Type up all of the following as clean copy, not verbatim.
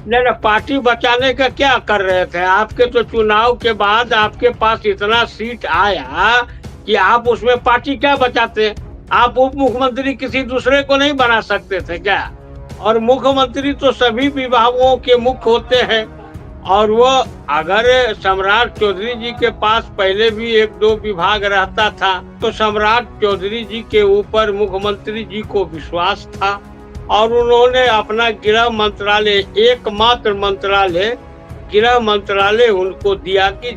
नहीं ना, पार्टी बचाने का क्या कर रहे थे? आपके तो चुनाव के बाद आपके पास इतना सीट आया कि आप उसमें पार्टी क्या बचाते? आप उप मुख्यमंत्री किसी दूसरे को नहीं बना सकते थे क्या? और मुख्यमंत्री तो सभी विभागों के मुख्य होते हैं। और वो अगर सम्राट चौधरी जी के पास पहले भी 1-2 विभाग रहता था, तो सम्राट चौधरी जी के ऊपर मुख्यमंत्री जी को विश्वास था और उन्होंने अपना गृह मंत्रालय, एकमात्र मंत्रालय, गृह मंत्रालय उनको दिया कि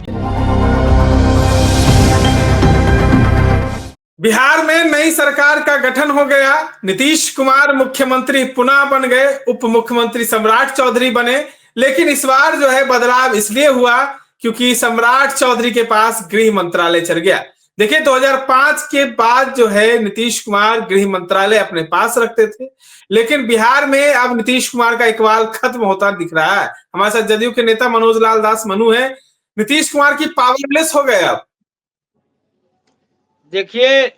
बिहार में नई सरकार का गठन हो गया। नीतीश कुमार मुख्यमंत्री पुनः बन गए, उप मुख्यमंत्री सम्राट चौधरी बने। लेकिन इस बार जो है बदलाव इसलिए हुआ क्योंकि सम्राट चौधरी के पास गृह मंत्रालय चल गया। देखिए 2005 के बाद जो है नीतीश कुमार गृह मंत्रालय अपने पास रखते थे, लेकिन बिहार में अब नीतीश कुमार का इकबाल खत्म होता दिख रहा है। हमारे साथ जदयू के नेता मनोज लाल दास मनु है। नीतीश कुमार की पावरलेस हो गए अब। देखिए,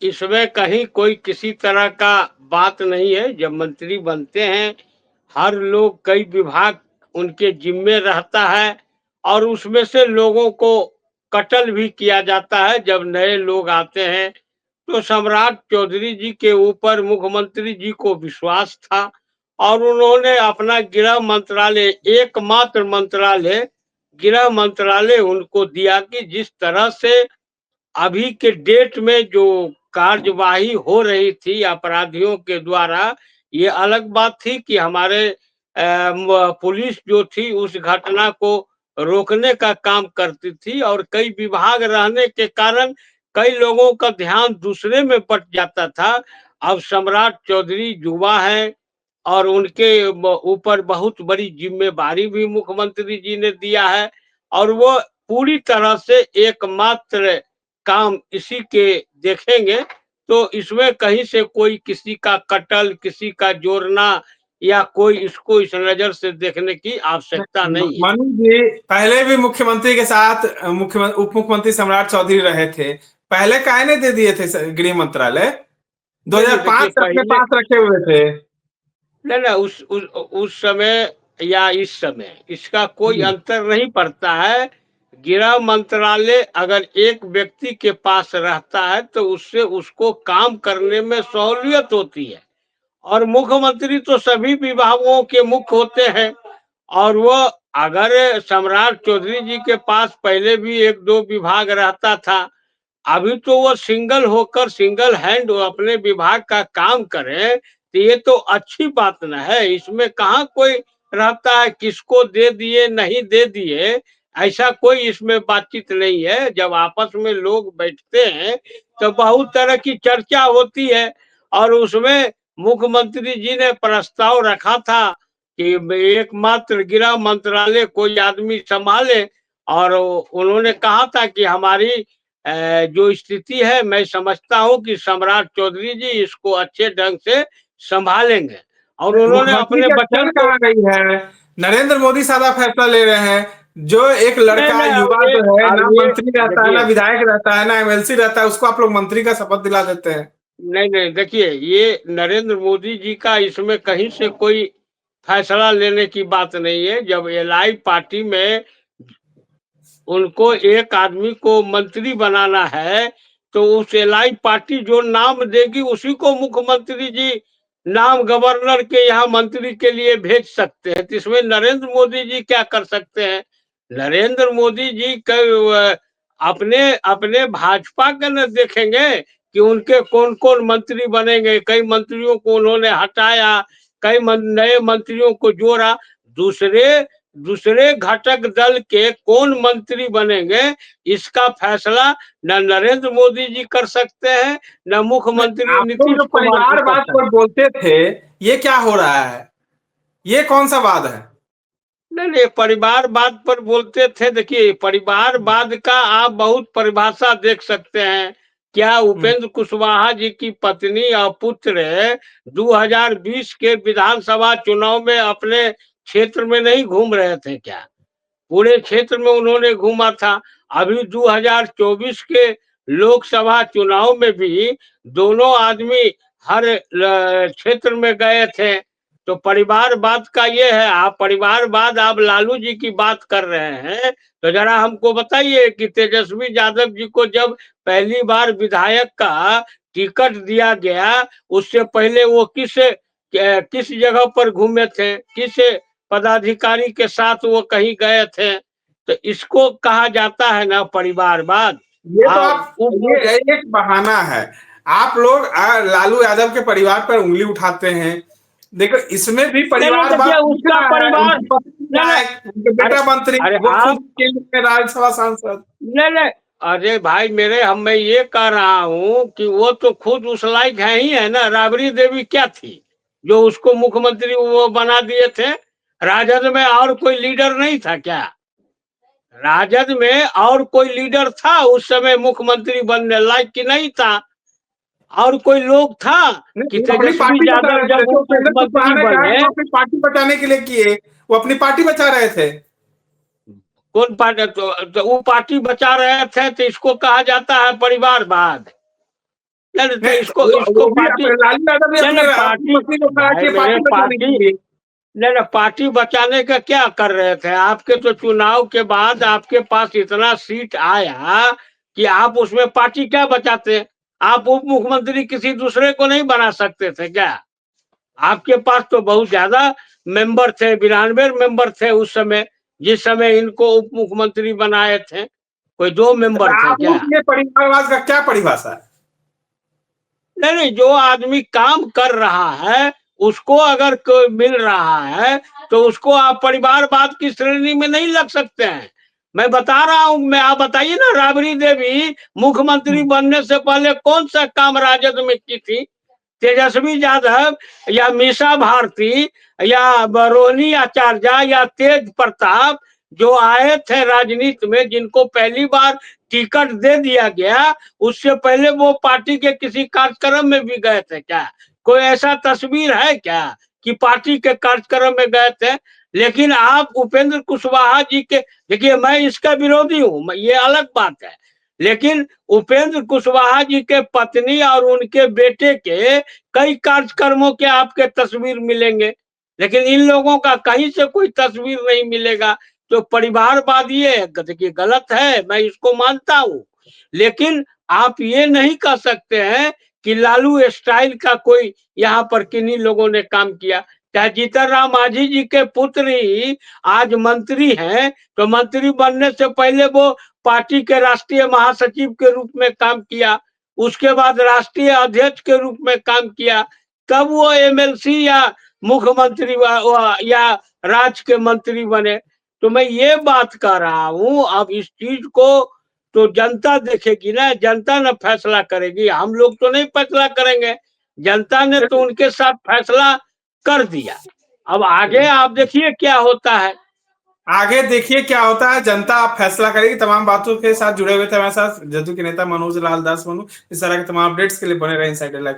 इसमें कहीं कोई किसी तरह का बात नहीं है। जब मंत्री बनते हैं, हर लोग, कई विभाग उनके जिम्मे रहता है और उसमें से लोगों को कटल भी किया जाता है। जब नए लोग आते हैं, तो सम्राट चौधरी जी के ऊपर मुख्यमंत्री जी को विश्वास था और उन्होंने अपना गृह मंत्रालय, एकमात्र मंत्रालय, गृह मंत्रालय उनको दिया कि जिस तरह से अभी के डेट में जो कार्यवाही हो रही थी अपराधियों के द्वारा, ये अलग बात थी कि हमारे पुलिस जो थी उस घटना को रोकने का काम करती थी और कई विभाग रहने के कारण कई लोगों का ध्यान दूसरे में बट जाता था। अब सम्राट चौधरी युवा है और उनके ऊपर बहुत बड़ी जिम्मेदारी भी मुख्यमंत्री जी ने दिया है और वो पूरी तरह से एकमात्र काम इसी के देखेंगे। तो इसमें कहीं से कोई किसी का कत्ल, किसी का जोड़ना या कोई इसको इस नजर से देखने की आवश्यकता नहीं है। मनु जी पहले भी मुख्यमंत्री के साथ मुख्यमंत्री उप मुख्यमंत्री सम्राट चौधरी रहे थे। पहले काहे ने दे दिए थे गृह मंत्रालय? नहीं नहीं, देखिए 2005 से अपने पहले, पास रखे हुए थे। नहीं ना, उस समय या इस समय इसका कोई हम्म। अंतर नहीं पड़ता है। गृह मंत्रालय अगर एक व्यक्ति के पास रहता है तो उससे उसको काम करने में सहूलियत होती है और मुख्यमंत्री तो सभी विभागों के मुख्य होते हैं और वो अगर सम्राट चौधरी जी के पास पहले भी 1-2 विभाग रहता था, अभी तो वो सिंगल होकर सिंगल हैंड अपने विभाग का काम करें, तो ये तो अच्छी बात न है। इसमें कहाँ कोई रहता है किसको दे दिए, नहीं दे दिए, ऐसा कोई इसमें बातचीत नहीं है। जब आपस में लोग बैठते हैं, तो बहुत तरह की चर्चा होती है और उसमें मुख्यमंत्री जी ने प्रस्ताव रखा था कि एकमात्र गृह मंत्रालय कोई आदमी संभाले और उन्होंने कहा था कि हमारी जो स्थिति है, मैं समझता हूँ कि सम्राट चौधरी जी इसको अच्छे ढंग से संभालेंगे और उन्होंने मुख्यमंत्री अपने की वचन अटकल को, कहाँ गई है? नरेंद्र मोदी सादा फैसला ले रहे हैं। जो एक नहीं लड़का नहीं, युवा जो है ना अब ये मंत्री रहता है, ना देखिए, विधायक रहता है, ना एमएलसी रहता है, उसको आप लोग मंत्री का शपथ दिला देते हैं। नहीं नहीं, देखिए, ये नरेंद्र मोदी जी का इसमें कहीं से कोई फैसला लेने की बात नहीं है। जब एलआई पार्टी में उनको एक आदमी को मंत्री बनाना है, तो उस एलआई पार्टी जो नाम देगी उसी को मुख्यमंत्री जी नाम गवर्नर के यहाँ मंत्री के लिए भेज सकते हैं। तो इसमें नरेंद्र मोदी जी क्या कर सकते हैं? नरेंद्र मोदी जी अपने अपने भाजपा का न देखेंगे कि उनके कौन-कौन मंत्री बनेंगे। कई मंत्रियों को उन्होंने हटाया, नए मंत्रियों को जोड़ा। दूसरे दूसरे घटक दल के कौन मंत्री बनेंगे, इसका फैसला न नरेंद्र मोदी जी कर सकते हैं, न मुख्यमंत्री आप लोग नीतीश जो कुमार जी कर परिवारवाद सकते पर हैं। बोलते थे, ये क्या हो रहा है? ये कौन सा वाद है? नहीं नहीं, परिवारवाद पर बोलते थे। देखिए, परिवारवाद का आप बहुत परिभाषा देख सकते हैं। क्या हम्म। उपेंद्र कुशवाहा जी की पत्नी और पुत्र 2020 के विधानसभा चुनाव में अपने क्षेत्र में नहीं घूम रहे थे क्या? पूरे क्षेत्र में उन्होंने घूमा था। अभी 2024 के लोकसभा चुनाव में भी दोनों आदमी हर क्षेत्र में गए थे। तो परिवारवाद का ये है, आप परिवारवाद, आप लालू जी की बात कर रहे हैं, तो जरा हमको बताइए कि तेजस्वी यादव जी को जब पहली बार विधायक का टिकट दिया गया, उससे पहले वो किस जगह पर घूमे थे, किस पदाधिकारी के साथ वो कहीं गए थे? तो इसको कहा जाता है ना परिवारवाद। ये तो आप, ये एक बहाना है। आप लोग लालू यादव के परिवार पर उंगली उठाते हैं। देखो इसमें भी परिवारवाद दिख उसका रहा है। परिवार, उनके पति विधायक, उनके बेटा मंत्री, अरे वो आप, खुद केंद्र के राज्यसभा सांसद। नहीं, अरे भाई मेरे, मैं ये कह रहा हूँ कि वो तो खुद उस लायक है ही है ना। राबड़ी देवी क्या थी जो उसको मुख्यमंत्री वो बना दिए थे? राजद में और कोई लीडर नहीं था क्या? राजद में और कोई लीडर था उस समय मुख्यमंत्री बनने लायक कि नहीं था? और कोई लोग था कि वो अपनी तेजस्वी पार्टी बचा यादव रहे थे। जब तो उप उपेंद्र कुशवाहा मुख्यमंत्री ने कहा कि बने? वो अपनी पार्टी बचाने के लिए किए, वो अपनी पार्टी बचा रहे थे। कौन पार्टी? तो वो पार्टी बचा रहे थे, तो इसको कहा जाता है परिवारवाद। नहीं तो नहीं, इसको इसको वो भी पार्टी, लालू यादव भी नहीं अपने नहीं अपनी पार्टी, पत्नी को कहा भाई कि मेरे पार्टी बचाने के पार्टी, लिए। नहीं नहीं पार्टी बचाने का क्या कर रहे थे? आपके तो चुनाव के बाद आपके पास इतना सीट आया कि आप उसमें पार्टी क्या बचाते? आप उप मुख्यमंत्री किसी दूसरे को नहीं बना सकते थे क्या? आपके पास तो बहुत ज्यादा मेंबर थे, 92 मेंबर थे उस समय, जिस समय इनको उप मुख्यमंत्री बनाए थे। कोई 2 मेंबर थे राहुल क्या? के परिवारवाद का क्या परिभाषा है? नहीं नहीं, जो आदमी काम कर रहा है उसको अगर कोई मिल रहा है तो उसको आप परिवारवाद की श्रेणी में नहीं लग सकते हैं। मैं बता रहा हूं, मैं, आप बताइए ना, राबड़ी देवी मुख्यमंत्री बनने से पहले कौन सा काम राजद में की थी? तेजस्वी यादव या मीसा भारती या रोहिणी आचार्य या तेज प्रताप जो आए थे राजनीति में, जिनको पहली बार टिकट दे दिया गया, उससे पहले वो पार्टी के किसी कार्यक्रम में भी गए थे क्या? कोई ऐसा तस्वीर है क्या कि पार्टी के कार्यक्रम में गए थे? लेकिन आप उपेंद्र कुशवाहा जी के, देखिए मैं इसका विरोधी हूँ, ये अलग बात है, लेकिन उपेंद्र कुशवाहा जी के पत्नी और उनके बेटे के कई कार्यक्रमों के आपके तस्वीर मिलेंगे, लेकिन इन लोगों का कहीं से कोई तस्वीर नहीं मिलेगा। तो परिवारवाद ये देखिए गलत है, मैं इसको मानता हूं, लेकिन आप ये नहीं कह सकते हैं कि लालू स्टाइल का कोई यहाँ पर किन्हीं लोगों ने काम किया। चाहे जीतन राम मांझी जी के पुत्र ही आज मंत्री हैं, तो मंत्री बनने से पहले वो पार्टी के राष्ट्रीय महासचिव के रूप में काम किया, उसके बाद राष्ट्रीय अध्यक्ष के रूप में काम किया, तब वो एमएलसी या मुख्यमंत्री या राज्य के मंत्री बने। तो मैं ये बात कर रहा हूं, अब इस चीज को तो जनता देखेगी ना, जनता ना फैसला करेगी, हम लोग तो नहीं फैसला करेंगे। जनता ने तो उनके साथ फैसला कर दिया, अब आगे आप देखिए क्या होता है। आगे देखिए क्या होता है, जनता आप फैसला करेगी। तमाम बातों के साथ जुड़े हुए थे हमारे साथ जदयू के नेता मनोज लाल दास। इस तरह के तमाम अपडेट्स के लिए बने रहे इनसाइडर लाइव।